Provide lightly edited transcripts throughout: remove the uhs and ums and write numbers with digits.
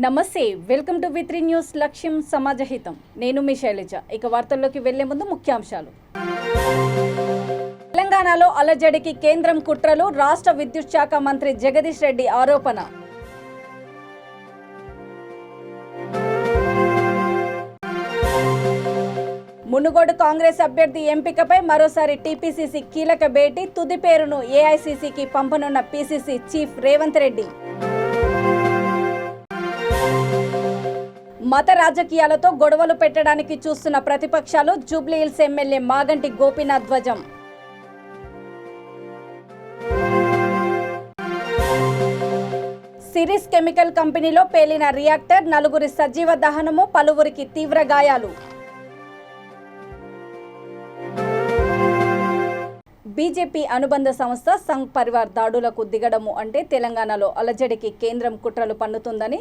నమస్తే, welcome to వి3 news. లక్ష్యం సమాజహితం. నేను మీ శైలజ. ఇక వార్తల్లోకి వెళ్లే ముందు ముఖ్యాంశాలు. తెలంగాణలో అలజడికి కేంద్రం కుట్రలు, రాష్ట్ర విద్యుత్ శాఖ మంత్రి జగదీష్ రెడ్డి ఆరోపణ. మునుగోడు కాంగ్రెస్ అభ్యర్థి ఎంపికపై మరోసారి టీపీసీసీ కీలక భేటీ. తుది పేరును ఏఐసీసీకి పంపనున్న పీసీసీ చీఫ్ రేవంత్ రెడ్డి. మత రాజకీయాలతో గొడవలు పెట్టడానికి చూస్తున్న ప్రతిపక్షాలు, జూబ్లీహిల్స్ ఎమ్మెల్యే మాగంటి గోపీనాథ్ ధ్వజం. సిరీస్ కెమికల్ కంపెనీలో పేలిన రియాక్టర్, నలుగురి సజీవ దహనము, పలువురికి తీవ్ర గాయాలు. బీజేపీ అనుబంధ సంస్థ సంఘ్ పరివార్ దాడులకు దిగడము అంటే తెలంగాణలో అలజడికి కేంద్రం కుట్రలు పన్నుతుందని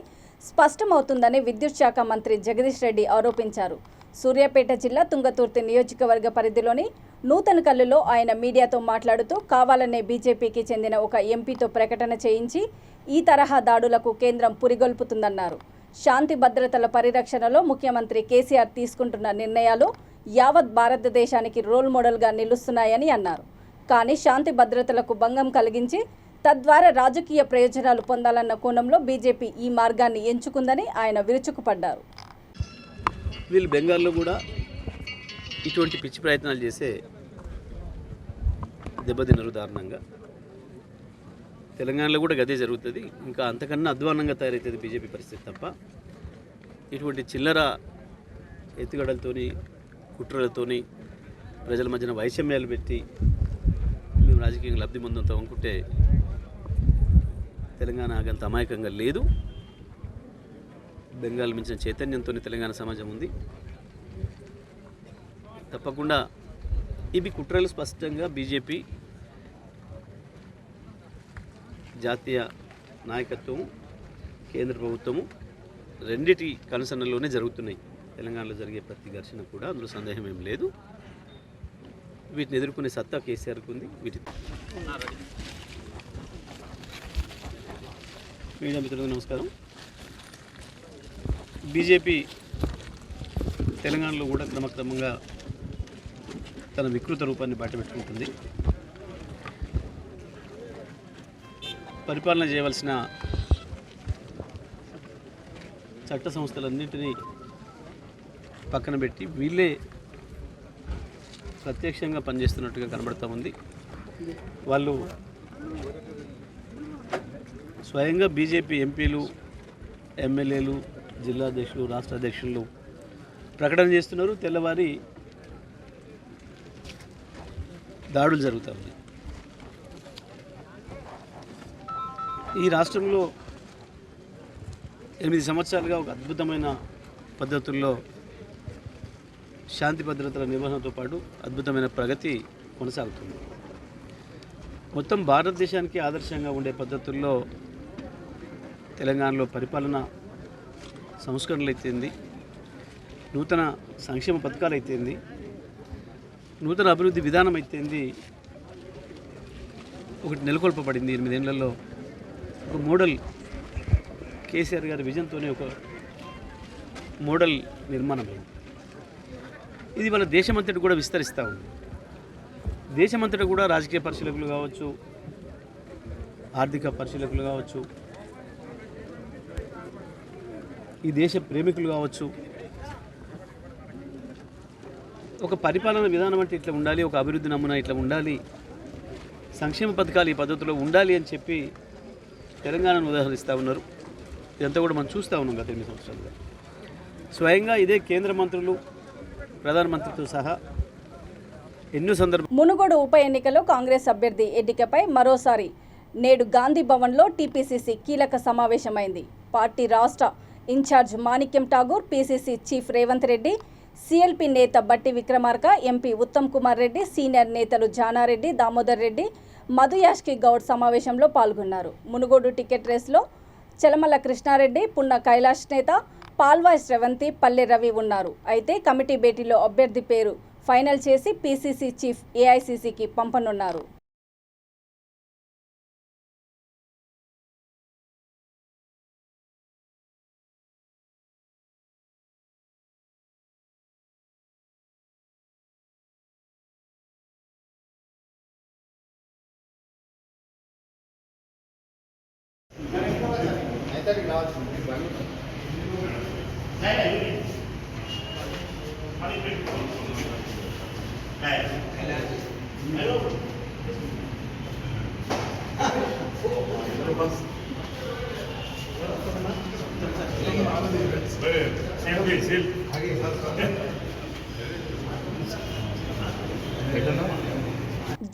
స్పష్టమవుతుందని విద్యుత్ శాఖ మంత్రి జగదీష్ రెడ్డి ఆరోపించారు. సూర్యాపేట జిల్లా తుంగతుర్తి నియోజకవర్గ పరిధిలోని నూతనకల్లులో ఆయన మీడియాతో మాట్లాడుతూ, కావాలనే బీజేపీకి చెందిన ఒక ఎంపీతో ప్రకటన చేయించి ఈ తరహా దాడులకు కేంద్రం పురిగొల్పుతుందన్నారు. శాంతి భద్రతల పరిరక్షణలో ముఖ్యమంత్రి కేసీఆర్ తీసుకుంటున్న నిర్ణయాలు యావత్ భారతదేశానికి రోల్ మోడల్గా నిలుస్తున్నాయని అన్నారు. కానీ శాంతి భద్రతలకు భంగం కలిగించి తద్వారా రాజకీయ ప్రయోజనాలు పొందాలన్న కోణంలో బీజేపీ ఈ మార్గాన్ని ఎంచుకుందని ఆయన విరుచుకుపడ్డారు. వీళ్ళు బెంగాల్లో కూడా ఇటువంటి పిచ్చి ప్రయత్నాలు చేసే దెబ్బతిన్నారు దారుణంగా. తెలంగాణలో కూడా గదే జరుగుతుంది. ఇంకా అంతకన్నా అధ్వానంగా తయారవుతుంది బీజేపీ పరిస్థితి తప్ప ఇటువంటి చిల్లర ఎత్తుగడలతోని, కుట్రలతోని, ప్రజల మధ్యన వైషమ్యాలు పెట్టి మేము రాజకీయంగా లబ్ధి పొందుతాం అనుకుంటే తెలంగాణ అంత అమాయకంగా లేదు. బెంగాల్ మించిన చైతన్యంతో తెలంగాణ సమాజం ఉంది. తప్పకుండా ఇవి కుట్రలు స్పష్టంగా బీజేపీ జాతీయ నాయకత్వం, కేంద్ర ప్రభుత్వము రెండిటి కనుసన్నల్లోనే జరుగుతున్నాయి. తెలంగాణలో జరిగే ప్రతి ఘర్షణ కూడా అందులో సందేహం ఏం లేదు. వీటిని ఎదుర్కొనే సత్తా కేసీఆర్కు ఉంది. మీడియా మిత్రులకు నమస్కారం. బీజేపీ తెలంగాణలో కూడా క్రమక్రమంగా తన వికృత రూపాన్ని బయటపెట్టుకుంటుంది. పరిపాలన చేయవలసిన చట్ట సంస్థలన్నింటినీ పక్కన పెట్టి వీళ్ళే ప్రత్యక్షంగా పనిచేస్తున్నట్టుగా కనబడుతూ ఉంది. వాళ్ళు స్వయంగా బీజేపీ ఎంపీలు, ఎమ్మెల్యేలు, జిల్లా అధ్యక్షులు, రాష్ట్ర అధ్యక్షులు ప్రకటన చేస్తున్నారు. తెల్లవారి దాడులు జరుగుతూ ఉన్నాయి. ఈ రాష్ట్రంలో 8 సంవత్సరాలుగా ఒక అద్భుతమైన పద్ధతుల్లో శాంతి భద్రతల నిర్వహణతో పాటు అద్భుతమైన ప్రగతి కొనసాగుతుంది. మొత్తం భారతదేశానికి ఆదర్శంగా ఉండే పద్ధతుల్లో తెలంగాణలో పరిపాలన సంస్కరణలు అయితేంది, నూతన సంక్షేమ పథకాలు అయితేంది, నూతన అభివృద్ధి విధానం అయితేంది ఒకటి నెలకొల్పబడింది. 8 ఏళ్లలో ఒక మోడల్ కేసీఆర్ గారి విజన్తోనే ఒక మోడల్ నిర్మాణమైంది. ఇది మన దేశమంతటి కూడా విస్తరిస్తూ ఉంది. దేశమంతటి కూడా రాజకీయ పరిశీలకులు కావచ్చు, ఆర్థిక పరిశీలకులు కావచ్చు, ఈ దేశ ప్రేమికులు కావచ్చు, ఒక పరిపాలన విధానం అంటే ఇట్లా ఉండాలి, ఒక అభివృద్ధి నమూనా ఇట్లా ఉండాలి, సంక్షేమ పథకాలు ఈ పద్ధతిలో ఉండాలి అని చెప్పి తెలంగాణను ఉదాహరిస్తూ ఉన్నారు. ఇదంతా కూడా మనం చూస్తూ ఉన్నాం గత 8 సంవత్సరాలుగా. స్వయంగా ఇదే కేంద్ర మంత్రులు, ప్రధానమంత్రితో సహా ఎన్నో సందర్భాలు. మునుగోడు ఉప ఎన్నికలో కాంగ్రెస్ అభ్యర్థి ఎన్నికపై మరోసారి నేడు గాంధీ భవన్లో టీపీసీసీ కీలక సమావేశమైంది. పార్టీ రాష్ట్ర incharge Manickam Tagore, PCC chief Revanth Reddy, CLP నేత బట్టి విక్రమార్క, ఎంపీ ఉత్తమ్ కుమార్ రెడ్డి, సీనియర్ నేతలు జానారెడ్డి, దామోదర్ రెడ్డి, మధు యాష్కి గౌడ్ సమావేశంలో పాల్గొన్నారు. మునుగోడు టికెట్ రేసులో చలమల కృష్ణారెడ్డి, పున్న కైలాష్ నేత, పాల్వాయ్ శ్రవంతి, పల్లె రవి ఉన్నారు. అయితే కమిటీ భేటీలో అభ్యర్థి పేరు ఫైనల్ చేసి పీసీసీ చీఫ్ ఏఐసీసీకి పంపనున్నారు.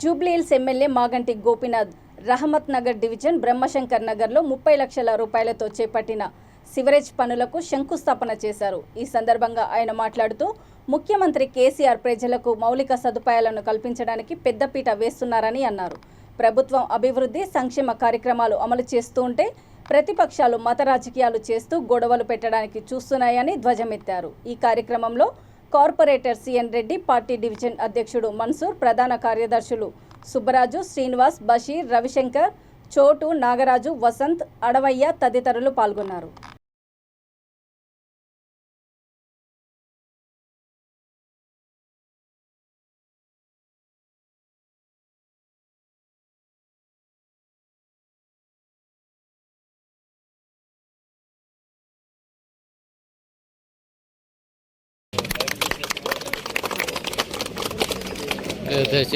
జూబ్లీహిల్స్ ఎమ్మెల్యే మాగంటి గోపీనాథ్ రహమత్ నగర్ డివిజన్ బ్రహ్మశంకర్ నగర్లో 30 లక్షల రూపాయలతో చేపట్టిన సివరేజ్ పనులకు శంకుస్థాపన చేశారు. ఈ సందర్భంగా ఆయన మాట్లాడుతూ ముఖ్యమంత్రి కేసీఆర్ ప్రజలకు మౌలిక సదుపాయాలను కల్పించడానికి పెద్దపీట వేస్తున్నారని అన్నారు. ప్రభుత్వం అభివృద్ధి సంక్షేమ కార్యక్రమాలు అమలు చేస్తూ ఉంటే ప్రతిపక్షాలు మత రాజకీయాలు చేస్తూ గొడవలు పెట్టడానికి చూస్తున్నాయని ధ్వజమెత్తారు. ఈ కార్యక్రమంలో corporator CN Reddy, party division అధ్యక్షుడు మన్సూర్, ప్రధాన కార్యదర్శులు సుబ్బరాజు, శ్రీనివాస్, బషీర్, రవిశంకర్, చోటు, నాగరాజు, వసంత్, అడవయ్య తదితరులు పాల్గొన్నారు.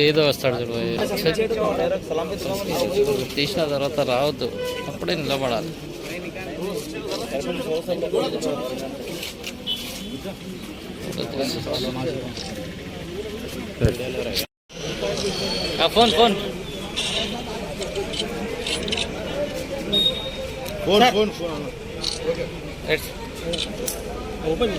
ఏదో వస్తాడు తీసిన తర్వాత రావద్దు, అప్పుడే నిలబడాలి. Phone phone phone phone phone open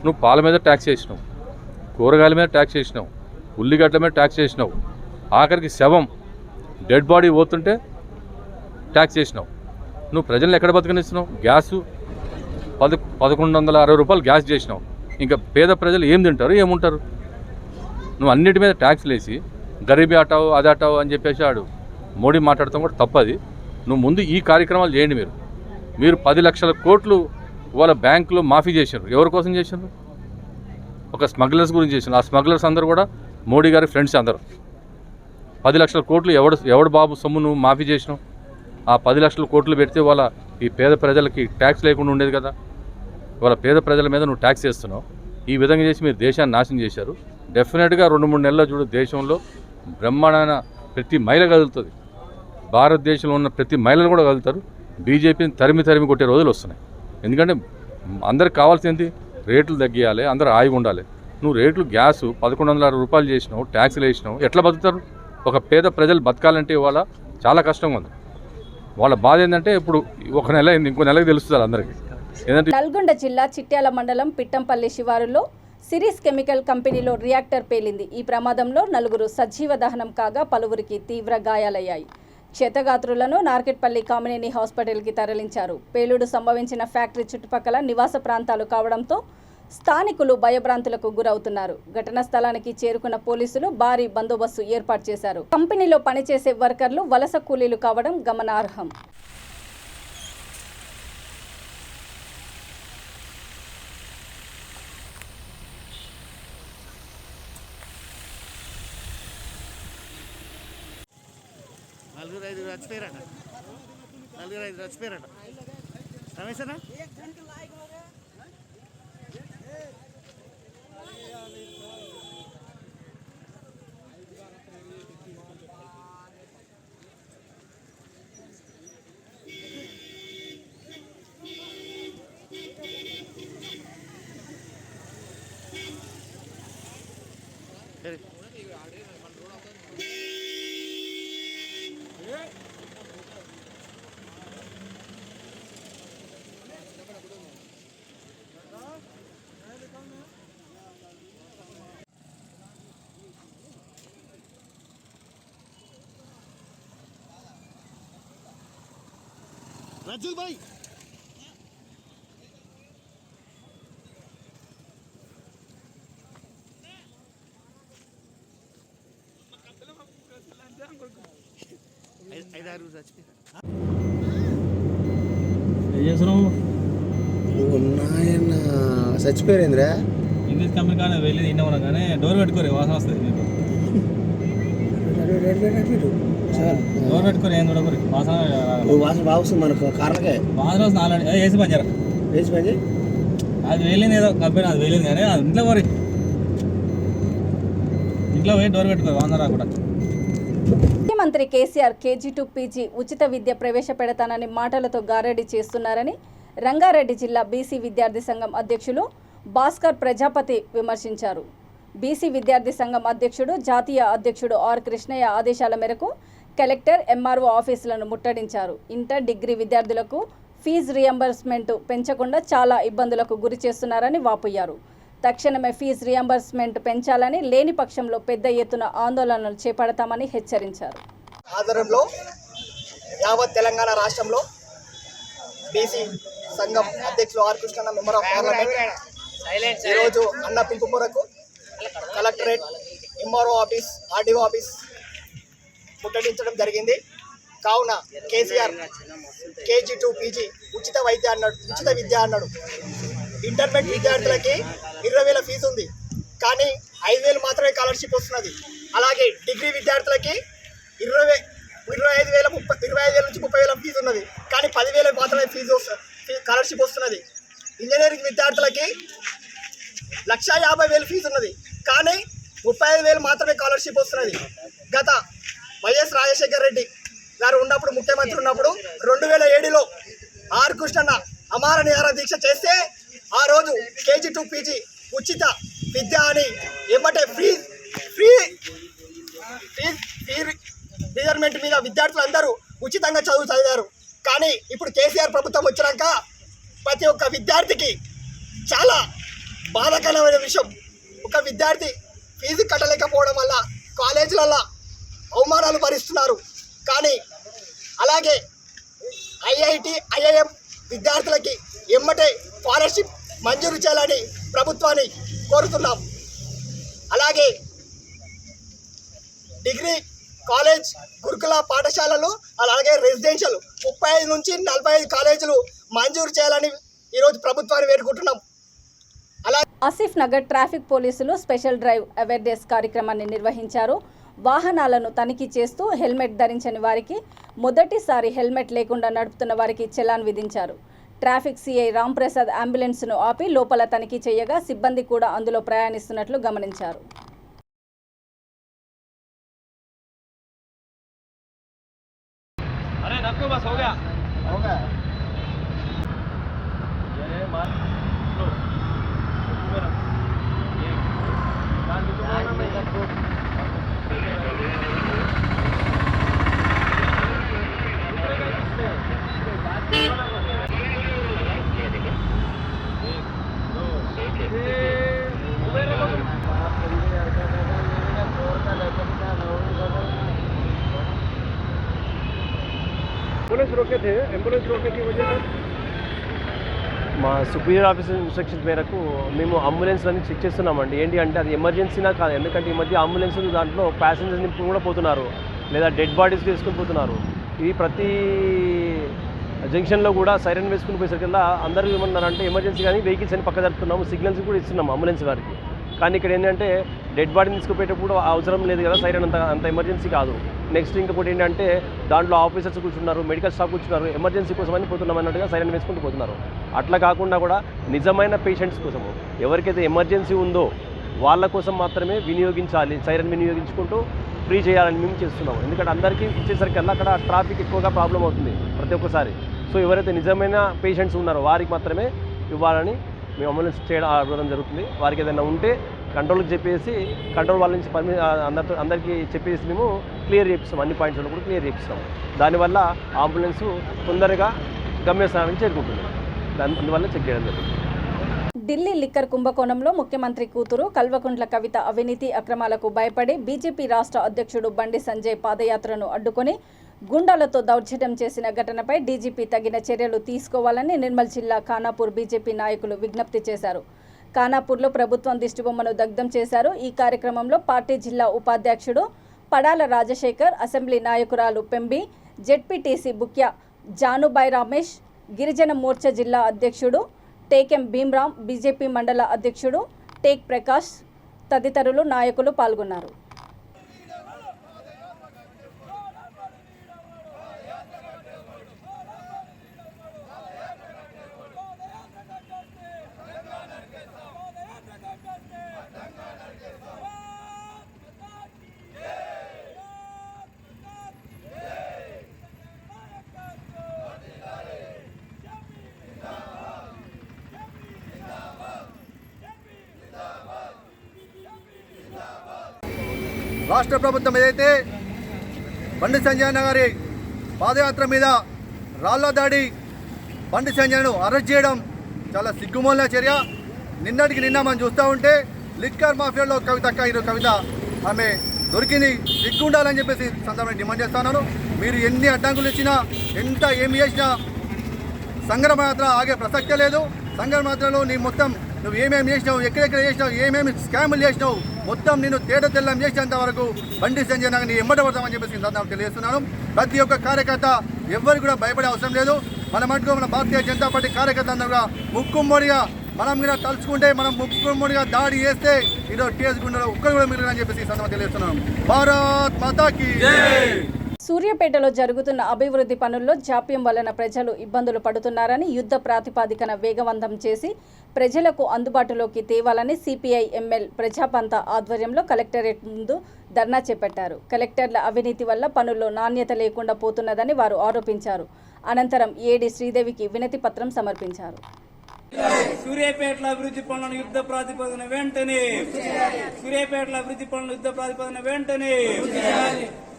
నువ్వు పాల మీద ట్యాక్స్ చేసినావు, కూరగాయల మీద ట్యాక్స్ చేసినావు, ఉల్లిగడ్డల మీద ట్యాక్స్ చేసినావు, ఆఖరికి శవం డెడ్ బాడీ పోతుంటే ట్యాక్స్ చేసినావు. నువ్వు ప్రజలను ఎక్కడ బతకనిస్తున్నావు? గ్యాసు 1160 రూపాయలు గ్యాస్ చేసినావు. ఇంకా పేద ప్రజలు ఏం తింటారు, ఏముంటారు? నువ్వు అన్నిటి మీద ట్యాక్స్లు వేసి గరీబీ ఆటావు, అది ఆటావు అని చెప్పేసి ఆడు మోడీ మాట్లాడతాం కూడా తప్పది. నువ్వు ముందు ఈ కార్యక్రమాలు చేయండి. మీరు 10 లక్షల కోట్లు వాళ్ళ బ్యాంకులో మాఫీ చేశారు. ఎవరి కోసం చేశారు? ఒక స్మగ్లర్స్ గురించి చేశారు. ఆ స్మగ్లర్స్ అందరూ కూడా మోడీ గారి ఫ్రెండ్స్ అందరూ. 10 లక్షల కోట్లు ఎవడు బాబు సొమ్ము నువ్వు మాఫీ చేసినావు? ఆ 10 లక్షల కోట్లు పెడితే వాళ్ళ ఈ పేద ప్రజలకి ట్యాక్స్ లేకుండా ఉండేది కదా. వాళ్ళ పేద ప్రజల మీద నువ్వు ట్యాక్స్ వేస్తున్నావు. ఈ విధంగా చేసి మీరు దేశాన్ని నాశనం చేశారు. డెఫినెట్గా 2-3 నెలల్లో చూడు, దేశంలో బ్రహ్మాండమైన ప్రతి మహిళ కదులుతుంది. భారతదేశంలో ఉన్న ప్రతి మహిళలు కూడా కదులుతారు. బీజేపీని తరిమి కొట్టే రోజులు వస్తున్నాయి. ఎందుకంటే అందరికి కావాల్సింది రేట్లు తగ్గియాలి, అందరూ హాయిగా ఉండాలి. నువ్వు రేట్లు గ్యాసు 1160 రూపాయలు చేసినావు, ట్యాక్స్లు వేసినావు. ఎట్లా బతుకుతారు? ఒక పేద ప్రజలు బతకాలంటే ఇవాళ చాలా కష్టంగా ఉంది. వాళ్ళ బాధ ఏంటంటే ఇప్పుడు ఒక నెల అయింది, ఇంకో నెలకి తెలుస్తుంది అందరికీ. నల్గొండ జిల్లా చిట్యాల మండలం పిట్టంపల్లి శివారులో సిరీస్ కెమికల్ కంపెనీలో రియాక్టర్ పేలింది. ఈ ప్రమాదంలో 4 సజీవ దహనం కాగా పలువురికి తీవ్ర గాయాలయ్యాయి. క్షతగాత్రులను నార్కెట్పల్లి కామినేని హాస్పిటల్కి తరలించారు. పేలుడు సంభవించిన ఫ్యాక్టరీ చుట్టుపక్కల నివాస ప్రాంతాలు కావడంతో స్థానికులు భయభ్రాంతులకు గురవుతున్నారు. ఘటనా స్థలానికి చేరుకున్న పోలీసులు భారీ బందోబస్తు ఏర్పాటు చేశారు. కంపెనీలో పనిచేసే వర్కర్లు వలస కూలీలు కావడం గమనార్హం. నలుగురు ఐదు చచ్చిపోయారట రమేశనా? राजू भाई 5-6 చచ్చిపోయారు. ఏం చేస్తున్నావు? ఉన్నాయన్న చచ్చిపోయారేంద్రా? ఇంగ్లీష్ కంపెనీ కానీ వెళ్ళి తిన్నామన్నా కానీ డోర్ పెట్టుకోరు, వాసన వస్తుంది మీకు. డోర్ పెట్టుకోరు, ఏం చూడకూరి వాసన వాసన బాగా వస్తుంది మనకు కార్లకే. వాసన వస్తుంది ఆల్రెడీ. ఏసీ పని చేయరా? వేసి పని అది వెళ్ళింది ఏదో కంపెనీ, అది వెళ్ళింది కానీ అది ఇంట్లో పోయి డోర్ పెట్టుకోరు వాసన రాకుండా. ముఖ్యమంత్రి కేసీఆర్ KG2 PG ఉచిత విద్య ప్రవేశపెడతానని మాటలతో గారడీ చేస్తున్నారని రంగారెడ్డి జిల్లా బీసీ విద్యార్థి సంఘం అధ్యక్షులు భాస్కర్ ప్రజాపతి విమర్శించారు. బీసీ విద్యార్థి సంఘం అధ్యక్షుడు జాతీయ అధ్యక్షుడు ఆర్ కృష్ణయ్య ఆదేశాల మేరకు కలెక్టర్ MRO ఆఫీసులను ముట్టడించారు. ఇంటర్ డిగ్రీ విద్యార్థులకు ఫీజు రియంబర్స్మెంట్ పెంచకుండా చాలా ఇబ్బందులకు గురి చేస్తున్నారని వాపోయారు. తక్షణమే ఫీజు రియంబర్స్మెంట్ పెంచాలని, లేని పక్షంలో పెద్ద ఎత్తున ఆందోళనలు చేపడతామని హెచ్చరించారు. ఆధ్వర్యంలో యావత్ తెలంగాణ రాష్ట్రంలో బీసీ సంఘం అధ్యక్షులు R Krishna member of parliament ఈరోజు అన్న పిలుపు మేరకు collectorate, MRO office, RDO office ముట్టడించడం జరిగింది. కావున కేసీఆర్ KG2 PG ఉచిత విద్య అన్నాడు. ఇంటర్మీడియట్ విద్యార్థులకి 20,000 ఫీజు ఉంది, కానీ 5,000 మాత్రమే స్కాలర్షిప్ వస్తున్నది. అలాగే డిగ్రీ విద్యార్థులకి 25,000 నుంచి 30,000 ఫీజు ఉన్నది, కానీ 10,000 మాత్రమే స్కాలర్షిప్ వస్తున్నది. ఇంజనీరింగ్ విద్యార్థులకి 1,50,000 ఫీజు ఉన్నది, కానీ 35,000 మాత్రమే స్కాలర్షిప్ వస్తున్నది. గత వైఎస్ రాజశేఖర రెడ్డి గారు ఉన్నప్పుడు, ముఖ్యమంత్రి ఉన్నప్పుడు 2007లో ఆర్ కృష్ణన్న అమార నిహార దీక్ష చేస్తే ఆ రోజు KG2 PG ఉచిత విద్య అని ఏమంటే ఫ్రీ రిజర్మెంట్ మీద విద్యార్థులందరూ ఉచితంగా చదివారు. కానీ ఇప్పుడు కేసీఆర్ ప్రభుత్వం వచ్చినాక ప్రతి ఒక్క విద్యార్థికి చాలా బాధాకరమైన విషయం. ఒక విద్యార్థి ఫీజు కట్టలేకపోవడం వల్ల కాలేజీలలో అవమానాలు భరిస్తున్నారు. కానీ అలాగే IIT, IIM విద్యార్థులకి ఎమ్మటే స్కాలర్షిప్ మంజూరు చేయాలని ప్రభుత్వాన్ని కోరుతున్నాం. అలాగే డిగ్రీ కాలేజ్, గురుకుల పాఠశాలలు, అలాగే రెసిడెన్షియల్ 35 నుంచి 45 కాలేజీలు మంజూరు చేయాలని ఈరోజు ప్రభుత్వాన్ని వేడుకుంటున్నాం. ఆసిఫ్ నగర్ ట్రాఫిక్ పోలీసులు స్పెషల్ డ్రైవ్ అవేర్నెస్ కార్యక్రమాన్ని నిర్వహించారు. వాహనాలను తనిఖీ చేస్తూ హెల్మెట్ ధరించని వారికి, మొదటిసారి హెల్మెట్ లేకుండా నడుపుతున్న వారికి చలాన్ విధించారు. ట్రాఫిక్ CI రాంప్రసాద్ అంబులెన్స్ను ఆపి లోపల తనిఖీ చేయగా సిబ్బంది కూడా అందులో ప్రయాణిస్తున్నట్లు గమనించారు. మా సుపీరియర్ ఆఫీసర్ ఇన్స్ట్రక్షన్స్ మేరకు మేము అంబులెన్స్ అన్ని చెక్ చేస్తున్నామండి. ఏంటి అంటే అది ఎమర్జెన్సీనా కాదు, ఎందుకంటే ఈ మధ్య అంబులెన్స్ దాంట్లో ప్యాసింజర్స్ నింపుకొని కూడా పోతున్నారు, లేదా డెడ్ బాడీస్ తీసుకుని పోతున్నారు. ఇది ప్రతి జంక్షన్లో కూడా సైరన్ వేసుకుని పోయేసరికల్లా అందరూ ఏమన్నారంటే ఎమర్జెన్సీ కానీ వెహికల్స్ అని పక్క జరుపుతున్నాము, సిగ్నల్స్ కూడా ఇస్తున్నాము అంబులెన్స్ వారికి. కానీ ఇక్కడ ఏంటంటే డెడ్ బాడీని తీసుకుపోయేటప్పుడు అవసరం లేదు కదా సైరన్, అంత ఎమర్జెన్సీ కాదు. నెక్స్ట్ ఇంకొకటి ఏంటంటే దాంట్లో ఆఫీసర్స్ కూర్చున్నారు, మెడికల్ స్టాఫ్ కూర్చున్నారు, ఎమర్జెన్సీ కోసం అని పోతున్నాం అన్నట్టుగా సైరన్ వేసుకుంటూ పోతున్నారు. అట్లా కాకుండా కూడా నిజమైన పేషెంట్స్ కోసము, ఎవరికైతే ఎమర్జెన్సీ ఉందో వాళ్ళ కోసం మాత్రమే వినియోగించాలి, సైరన్ వినియోగించుకుంటూ ఫ్రీ చేయాలని మేము చేస్తున్నాము. ఎందుకంటే అందరికీ ఇచ్చేసరికల్లా అక్కడ ట్రాఫిక్ ఎక్కువగా ప్రాబ్లం అవుతుంది ప్రతి ఒక్కసారి. సో ఎవరైతే నిజమైన పేషెంట్స్ ఉన్నారో వారికి మాత్రమే ఇవ్వాలని మేము అంబులెన్స్ చేయడం అడగడం జరుగుతుంది. వారికి ఏదైనా ఉంటే కంట్రోల్కి చెప్పేసి కంట్రోల్ వాళ్ళ నుంచి అందరికీ చెప్పేసి మేము క్లియర్ చేపిస్తాం, అన్ని పాయింట్స్లో కూడా క్లియర్ చేపిస్తాం. దానివల్ల అంబులెన్స్ తొందరగా గమ్యస్థానానికి చేరుకుంటుంది. అందువల్ల చెక్ చేయడం జరుగుతుంది. ఢిల్లీ లిక్కర్ కుంభకోణంలో ముఖ్యమంత్రి కూతురు కల్వకుంట్ల కవిత అవినీతి అక్రమాలకు భయపడి బీజేపీ రాష్ట్ర అధ్యక్షుడు బండి సంజయ్ పాదయాత్రను అడ్డుకొని గుండాలతో దౌర్జన్యం చేసిన ఘటనపై డీజీపీ తగిన చర్యలు తీసుకోవాలని నిర్మల్ జిల్లా ఖానాపూర్ బీజేపీ నాయకులు విజ్ఞప్తి చేశారు. ఖానాపూర్లో ప్రభుత్వం దిష్టిబొమ్మను దగ్ధం చేశారు. ఈ కార్యక్రమంలో పార్టీ జిల్లా ఉపాధ్యక్షుడు పడాల రాజశేఖర్, అసెంబ్లీ నాయకురాలు పెంబి జెడ్పీటీసీ బుక్య జానుబాయ్ రమేష్, గిరిజన మోర్చా జిల్లా అధ్యక్షుడు టేకెం భీమ్రామ్, బీజేపీ మండల అధ్యక్షుడు టేక్ ప్రకాష్ తదితరులు నాయకులు పాల్గొన్నారు. రాష్ట్ర ప్రభుత్వం ఏదైతే బండి సంజయ్ గారి పాదయాత్ర మీద రాళ్ల దాడి బండి సంజయ్ను అరెస్ట్ చేయడం చాలా సిగ్గుమూలన చర్య. నిన్నటికి నిన్న మనం చూస్తూ ఉంటే లిక్కర్ మాఫియాలో కవిత ఆమె దొరికింది. సిగ్గుండాలని చెప్పేసి సందర్భంగా డిమాండ్ చేస్తున్నాను. మీరు ఎన్ని అడ్డంకులు ఇచ్చినా, ఎంత ఏమి చేసినా సంగ్రామయాత్ర ఆగే ప్రసక్తే లేదు. సంగ్రామయాత్రలో నీ మొత్తం నువ్వు ఏమేమి చేసినావు, ఎక్కడెక్కడ చేసినావు, ఏమేమి స్కాములు చేసినావు, మొత్తం నేను తేట తెల్లం చేసేంత వరకు బండి సంజయ్ నీ ఎమ్మటపడతామని చెప్పేసి తెలియజేస్తున్నాను. ప్రతి ఒక్క కార్యకర్త ఎవరికి కూడా భయపడే అవసరం లేదు. మన మటుకు మన భారతీయ జనతా పార్టీ కార్యకర్త అందరూ ముక్కుమ్మడిగా మనం కూడా తలుచుకుంటే మనం ముక్కుమ్మడిగా దాడి చేస్తే ఈరోజు టీఎస్ గుండెలో ఒక్కరు కూడా మిగిలిన చెప్పేసి తెలియజేస్తున్నాను. భారత్ మాతాకి సూర్యాపేటలో జరుగుతున్న అభివృద్ధి పనుల్లో జాప్యం వలన ప్రజలు ఇబ్బందులు పడుతున్నారని, యుద్ధ ప్రాతిపదికన వేగవంతం చేసి ప్రజలకు అందుబాటులోకి తేవాలని సిపిఐ ఎంఎల్ ప్రజాపంత ఆధ్వర్యంలో కలెక్టరేట్ ముందు ధర్నా చేపట్టారు. కలెక్టర్ల అవినీతి వల్ల పనుల్లో నాణ్యత లేకుండా పోతున్నదని వారు ఆరోపించారు. అనంతరం ఏడి శ్రీదేవికి వినతి పత్రం సమర్పించారు. సూర్యాపేటల అభివృద్ధి పనులను యుద్ధ ప్రాతిపదికన వెంటనే సూర్యాపేటల అభివృద్ధి పనులను యుద్ధ ప్రాతిపదికన వెంటనే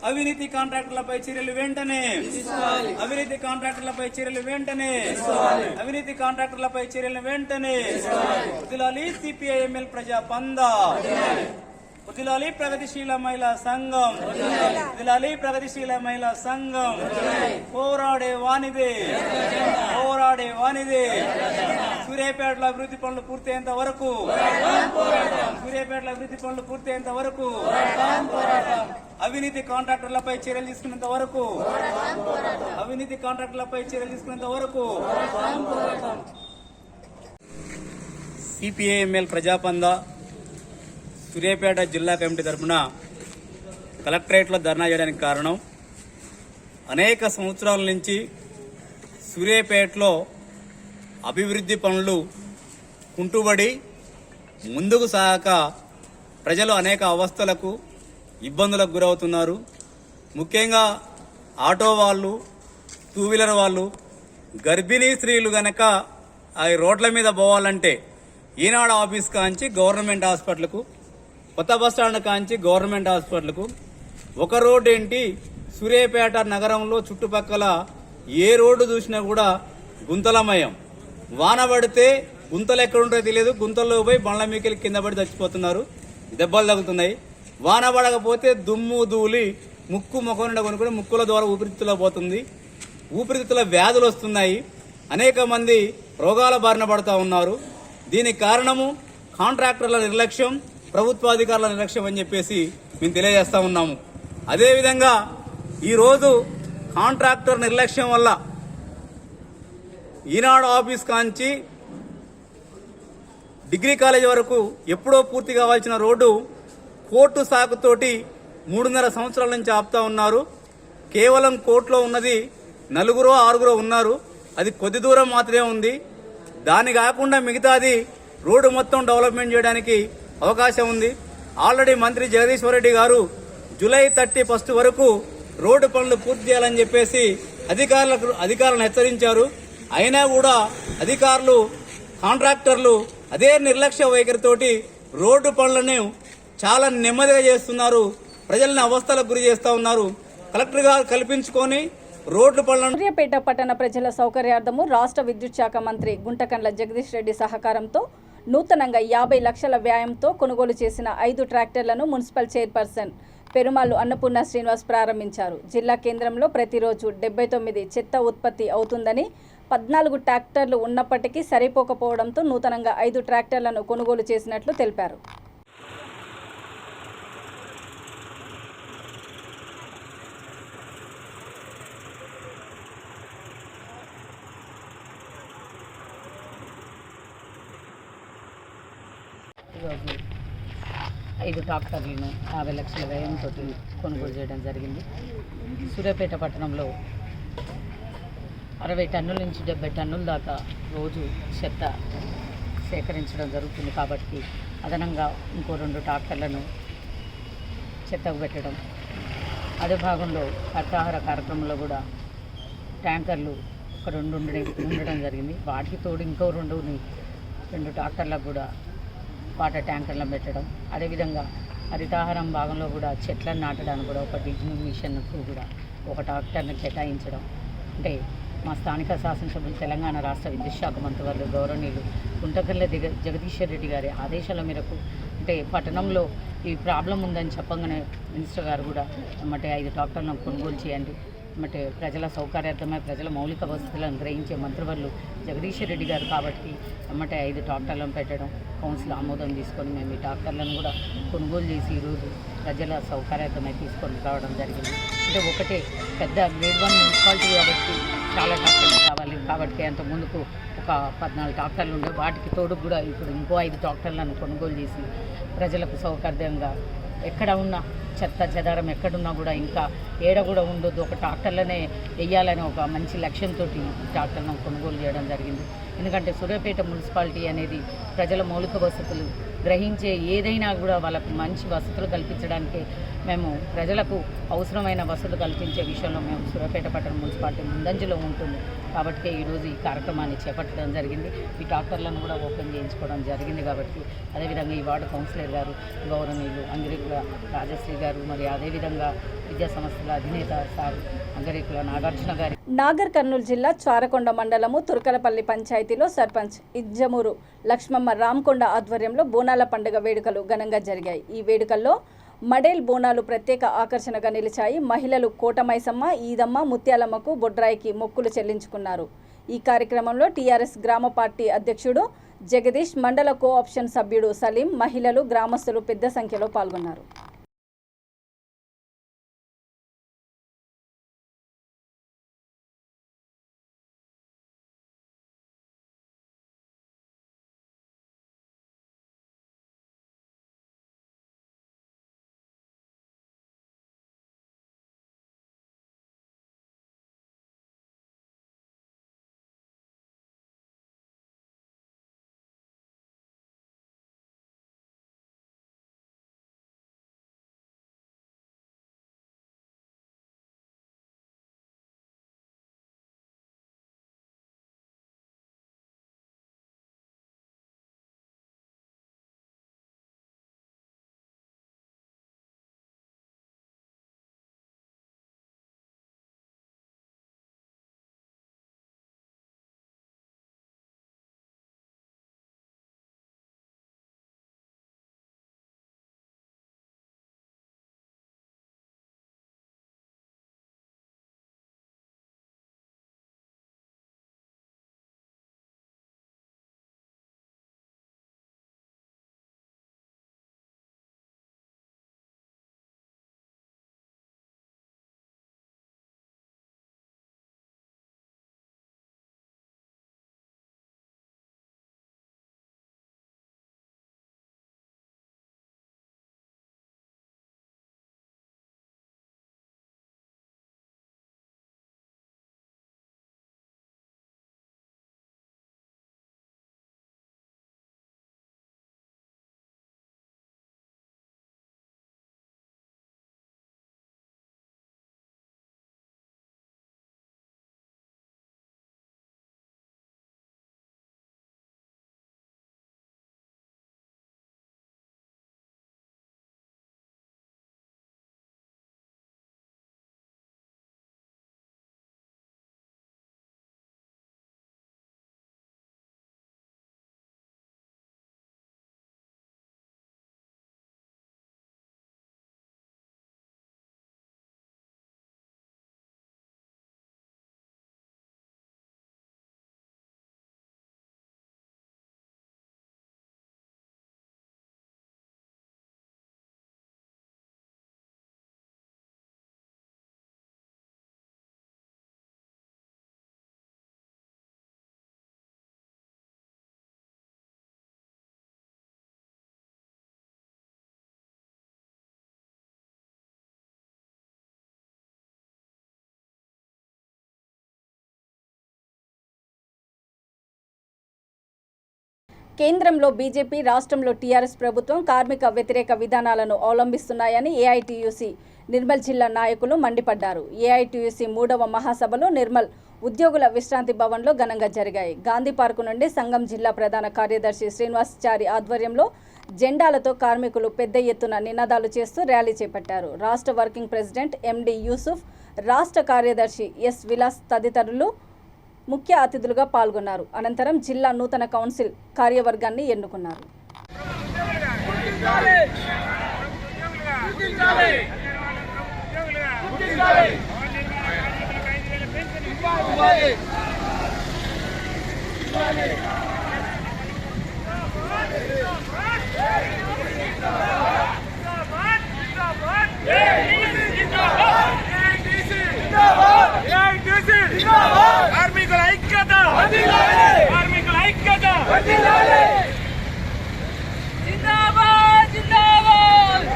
అవినీతి కాంట్రాక్టర్లపై చర్యలు వెంటనే అవినీతి కాంట్రాక్టర్లపై చర్యలు వెంటనే అవినీతి కాంట్రాక్టర్లపై చర్యలు వెంటనే వదిలాలి సిపిఐ ఎంఎల్ ప్రజా పందా వదిలాలి ప్రగతిశీల మహిళా సంఘం వదిలాలి ప్రగతిశీల మహిళా సంఘం పోరాడే వానిదే సూర్యాపేటలో అభివృద్ధి పనులు పూర్తయ్యేంత వరకు అవినీతి కాంట్రాక్టర్లపై చర్యలు తీసుకునేంత వరకు సిపిఐఎంఎల్ ప్రజాపందా సూర్యాపేట జిల్లా కమిటీ తరఫున కలెక్టరేట్లో ధర్నా చేయడానికి కారణం, అనేక సంవత్సరాల నుంచి సూర్యాపేటలో అభివృద్ధి పనులు కుంటుబడి ముందుకు సాగక ప్రజలు అనేక అవస్థలకు, ఇబ్బందులకు గురవుతున్నారు. ముఖ్యంగా ఆటో వాళ్ళు, టూ వీలర్ వాళ్ళు, గర్భిణీ స్త్రీలు గనక ఆ రోడ్ల మీద పోవాలంటే ఈనాడు ఆఫీస్ కాంచి గవర్నమెంట్ హాస్పిటల్కు, కొత్త బస్టాండ్ కాంచి గవర్నమెంట్ హాస్పిటల్కు, ఒక రోడ్డు ఏంటి సూర్యాపేట నగరంలో చుట్టుపక్కల ఏ రోడ్డు చూసినా కూడా గుంతలమయం. వాన పడితే గుంతలు ఎక్కడుంటాయో తెలియదు, గుంతల్లో పోయి బండ్ల మీకెళ్ళి కింద పడి చచ్చిపోతున్నారు, దెబ్బలు తగ్గుతున్నాయి. వాన పడకపోతే దుమ్ము ధూళి ముక్కు ముఖం నుండి కొనుక్కొని ముక్కుల ద్వారా ఊపిరితిత్తులో పోతుంది, ఊపిరితిత్తుల వ్యాధులు వస్తున్నాయి. అనేక మంది రోగాల బారిన పడుతూ ఉన్నారు. దీనికి కారణము కాంట్రాక్టర్ల నిర్లక్ష్యం, ప్రభుత్వాధికారుల నిర్లక్ష్యం అని చెప్పేసి మేము తెలియజేస్తా ఉన్నాము. అదేవిధంగా ఈరోజు కాంట్రాక్టర్ నిర్లక్ష్యం వల్ల ఈనాడు ఆఫీస్ కాంచి డిగ్రీ కాలేజ్ వరకు ఎప్పుడో పూర్తి కావాల్సిన రోడ్డు కోర్టు సాకుతోటి 3.5 సంవత్సరాల నుంచి ఆపుతా ఉన్నారు. కేవలం కోర్టులో ఉన్నది 4-6 ఉన్నారు, అది కొద్ది దూరం మాత్రమే ఉంది. దాని కాకుండా మిగతాది రోడ్డు మొత్తం డెవలప్మెంట్ చేయడానికి అవకాశం ఉంది. ఆల్రెడీ మంత్రి జగదీశ్వర్ రెడ్డి గారు జూలై 31 వరకు రోడ్డు పనులు పూర్తి చేయాలని చెప్పేసి అధికారులను హెచ్చరించారు. అయినా కూడా అధికారులు, కాంట్రాక్టర్లు అదే నిర్లక్ష్య వైఖరితోటి రోడ్డు పనులను చాలా నెమ్మదిగా చేస్తున్నారు, ప్రజలను అవస్థలకు గురి చేస్తా ఉన్నారు. కలెక్టర్ గారు కల్పించుకొని రోడ్డు పనులను సూర్యాపేట పట్టణ ప్రజల సౌకర్యార్థము రాష్ట్ర విద్యుత్ శాఖ మంత్రి గుంటకండ్ల జగదీష్ రెడ్డి సహకారంతో నూతనంగా 50 లక్షల వ్యయంతో కొనుగోలు చేసిన 5 ట్రాక్టర్లను మున్సిపల్ చైర్పర్సన్ పెరుమాళ్లు అన్నపూర్ణ శ్రీనివాస్ ప్రారంభించారు. జిల్లా కేంద్రంలో ప్రతిరోజు 79 చెత్త ఉత్పత్తి అవుతుందని, 14 ట్రాక్టర్లు ఉన్నప్పటికీ సరిపోకపోవడంతో నూతనంగా 5 ట్రాక్టర్లను కొనుగోలు చేసినట్లు తెలిపారు. ఈరోజు 5 ట్రాక్టర్లను 50 లక్షల వ్యయంతో కొనుగోలు చేయడం జరిగింది. సూర్యాపేట పట్టణంలో 60 టన్నుల నుంచి 70 టన్నుల దాకా రోజు చెత్త సేకరించడం జరుగుతుంది. కాబట్టి అదనంగా ఇంకో 2 ట్రాక్టర్లను చెత్తకు పెట్టడం, అదే భాగంలో హరితహార కార్యక్రమంలో కూడా ట్యాంకర్లు ఒక 2 ఉండడం జరిగింది. వాటికి తోడు ఇంకో 2 ట్రాక్టర్లకు కూడా వాటర్ ట్యాంకర్లను పెట్టడం, అదేవిధంగా హరితహారం భాగంలో కూడా చెట్లను నాటడానికి కూడా ఒక డిజిటల్ మిషన్కు కూడా ఒక ట్రాక్టర్ని కేటాయించడం. అంటే మా స్థానిక శాసనసభ్యులు తెలంగాణ రాష్ట్ర విద్యుత్ శాఖ మంత్రివర్యులు గౌరవనీయులు గుంటకల్ల జగదీశ్వర్ రెడ్డి గారి ఆదేశాల మేరకు అంటే పట్టణంలో ఈ ప్రాబ్లం ఉందని చెప్పగానే మినిస్టర్ గారు కూడా అంటే 5 ట్రాక్టర్లను కొనుగోలు చేయండి, అంటే ప్రజల సౌకర్యార్థమై ప్రజల మౌలిక వసతులను గ్రహించే మంత్రివర్యులు జగదీశ్వర్ రెడ్డి గారు కాబట్టి అంటే 5 ట్రాక్టర్లను పెట్టడం, కౌన్సిల్ ఆమోదం తీసుకొని మేము ఈ ట్రాక్టర్లను కూడా కొనుగోలు చేసి ఈరోజు ప్రజల సౌకర్యార్థమై తీసుకొని రావడం జరిగింది. అంటే ఒకటే పెద్ద గ్రేడ్ 1 మున్సిపాలిటీ కాబట్టి చాలా ట్రాక్టర్లు కావాలి కాబట్టి అంత ముందుకు ఒక 14 ట్రాక్టర్లు ఉండే వాటికి తోడు కూడా ఇప్పుడు ఇంకో 5 ట్రాక్టర్లను కొనుగోలు చేసి ప్రజలకు సౌకర్యంగా ఎక్కడ ఉన్న చెత్త చెదారం ఎక్కడున్నా కూడా ఇంకా ఏడ కూడా ఉండొద్దు, ఒక ట్రాక్టర్లనే వెయ్యాలని ఒక మంచి లక్ష్యంతో ట్రాక్టర్లను కొనుగోలు చేయడం జరిగింది. ఎందుకంటే సూర్యాపేట మున్సిపాలిటీ అనేది ప్రజల మౌలిక వసతులు గ్రహించే ఏదైనా కూడా వాళ్ళకు మంచి వసతులు కల్పించడానికి మేము ప్రజలకు అవసరమైన వసతులు కల్పించే విషయంలో మేము సూర్యాపేట పట్టణ మున్సిపాలిటీ ముందంజలో ఉంటుంది. కాబట్టి ఈరోజు ఈ కార్యక్రమాన్ని చేపట్టడం జరిగింది. ఈ ట్రాక్టర్లను కూడా ఓపెన్ చేయించుకోవడం జరిగింది. కాబట్టి అదేవిధంగా ఈ వార్డు కౌన్సిలర్ గారు గౌరవనీయులు అంగిరేకుల రాజశ్రీ గారు, మరి అదేవిధంగా విద్యా సంస్థల అధినేత సార్ అంగిరేకుల నాగార్జున గారి. నాగర్ కర్నూలు జిల్లా చారకొండ మండలము తుర్కలపల్లి పంచాయతీలో సర్పంచ్ ఇజ్జమూరు లక్ష్మమ్మ రామకొండ ఆధ్వర్యంలో బోనాల పండుగ వేడుకలు ఘనంగా జరిగాయి. ఈ వేడుకల్లో మడేల్ బోనాలు ప్రత్యేక ఆకర్షణగా నిలిచాయి. మహిళలు కోటమైసమ్మ, ఈదమ్మ, ముత్యాలమ్మకు బొడ్రాయికి మొక్కులు చెల్లించుకున్నారు. ఈ కార్యక్రమంలో టీఆర్ఎస్ గ్రామ పార్టీ అధ్యక్షుడు జగదీష్, మండల కోఆప్షన్ సభ్యుడు సలీం, మహిళలు, గ్రామస్తులు పెద్ద సంఖ్యలో పాల్గొన్నారు. కేంద్రంలో బీజేపీ, రాష్ట్రంలో టీఆర్ఎస్ ప్రభుత్వం కార్మిక వ్యతిరేక విధానాలను అవలంబిస్తున్నాయని ఏఐటీయూసీ నిర్మల్ జిల్లా నాయకులు మండిపడ్డారు. ఏఐటీయూసీ 3వ మహాసభలో నిర్మల్ ఉద్యోగుల విశ్రాంతి భవన్లో ఘనంగా జరిగాయి. గాంధీ పార్కు నుండి సంఘం జిల్లా ప్రధాన కార్యదర్శి శ్రీనివాసచారి ఆధ్వర్యంలో జెండాలతో కార్మికులు పెద్ద ఎత్తున నినాదాలు చేస్తూ ర్యాలీ చేపట్టారు. రాష్ట్ర వర్కింగ్ ప్రెసిడెంట్ ఎండి యూసుఫ్, రాష్ట్ర కార్యదర్శి ఎస్ విలాస్ తదితరులు ముఖ్య అతిథులుగా పాల్గొన్నారు. అనంతరం జిల్లా నూతన కౌన్సిల్ కార్యవర్గాన్ని ఎన్నుకున్నారు. కార్మికుల ఐక్యత, కార్మికుల ఐక్యత, జిందాబాద్ జిందాబాద్.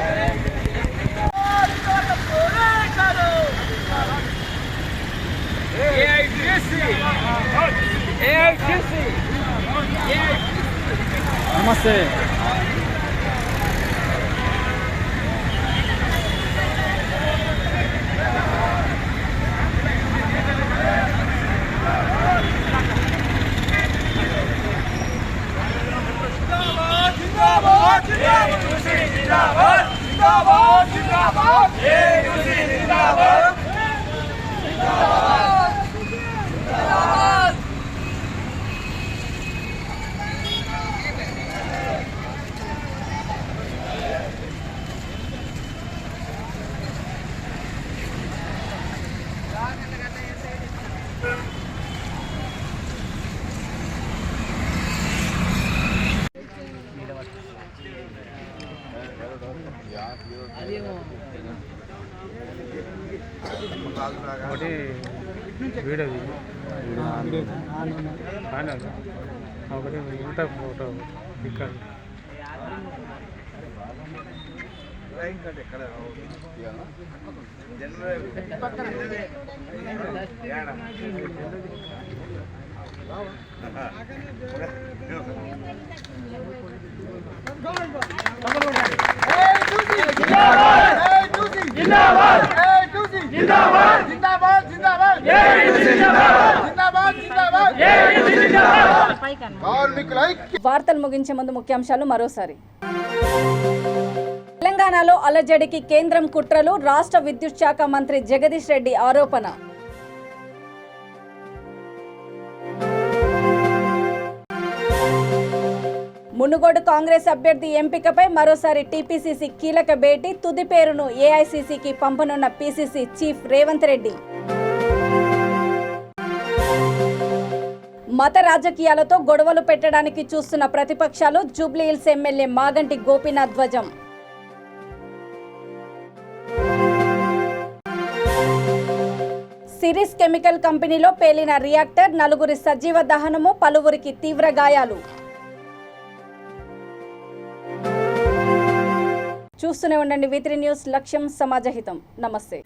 నమస్తే. ఒకటి వీడియో ఒకటి ఇంత ఫోటో ఇక్కడ వార్తలు ముగించే ముందు ముఖ్యాంశాలు మరోసారి. తెలంగాణలో అలజడికి కేంద్రం కుట్రలు, రాష్ట్ర విద్యుత్ శాఖ మంత్రి జగదీష్ రెడ్డి ఆరోపణ. మునుగోడు కాంగ్రెస్ అభ్యర్థి ఎంపికపై మరోసారి టీపీసీసీ కీలక భేటీ, తుది పేరును ఏఐసీసీకి పంపనున్న పీసీసీ చీఫ్ రేవంత్ రెడ్డి. మత రాజకీయాలతో గొడవలు పెట్టడానికి చూస్తున్న ప్రతిపక్షాలు, జూబ్లీహిల్స్ ఎమ్మెల్యే మాగంటి గోపీనాథ్ ధ్వజం. సిరీస్ కెమికల్ కంపెనీలో పేలిన రియాక్టర్, 4 సజీవ దహనము, పలువురికి తీవ్ర గాయాలు. చూస్తూనే ఉండండి V3 న్యూస్, లక్ష్యం సమాజహితం. నమస్తే.